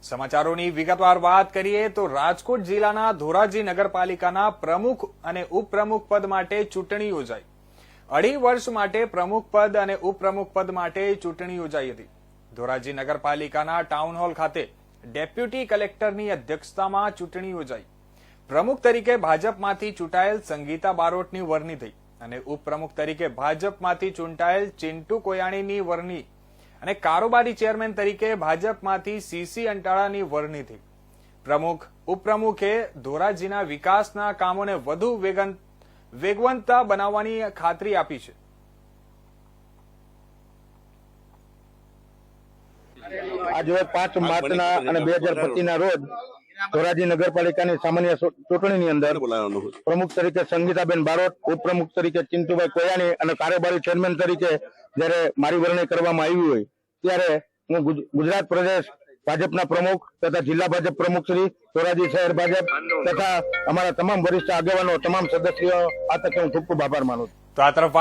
સમાચારોની વિગતવાર વાત કરીએ તો રાજકોટ જિલ્લાના ધોરાજી નગરપાલિકાના પ્રમુખ અને ઉપપ્રમુખ પદ માટે ચૂંટણી યોજાઈ। 2.5 વર્ષ માટે પ્રમુખ પદ અને ઉપપ્રમુખ પદ માટે ચૂંટણી યોજાઈ હતી। ધોરાજી નગરપાલિકાના ટાઉન હોલ ખાતે ડેપ્યુટી કલેક્ટરની અધ્યક્ષતામાં ચૂંટણી યોજાઈ। પ્રમુખ તરીકે ભાજપમાંથી ચૂંટાયેલ સંગીતા બારોટની વરણી થઈ અને ઉપપ્રમુખ તરીકે ભાજપમાંથી ચૂંટાયેલ ચિંટુ કોયાણીની વરણી અને કારોબારી ચેરમેન તરીકે ભાજપમાંથી સીસી અંટાળાની વરણી થઈ। પ્રમુખ ઉપપ્રમુખે ધોરાજીના વિકાસના કામોને વધુ વેગવંતા બનાવવાની ખાતરી આપી છે। આજે 5 માર્ચના અને 2025ના રોજ ધોરાજી નગરપાલિકાની સામાન્ય ચૂંટણીની અંદર પ્રમુખ તરીકે સંગીતાબેન બારોટ, ઉપપ્રમુખ તરીકે ચિંટુભાઈ કોયાણી અને કારોબારી ચેરમેન તરીકે જ્યારે મારી વરણી કરવામાં આવી હોય ત્યારે હું ગુજરાત પ્રદેશ ભાજપના પ્રમુખ તથા જિલ્લા ભાજપ પ્રમુખ શ્રી, ધોરાજી શહેર ભાજપ તથા અમારા તમામ વરિષ્ઠ આગેવાનો, તમામ સદસ્યો આ તકે હું ખૂબ ખૂબ આભાર માનું છું। તો આ તરફ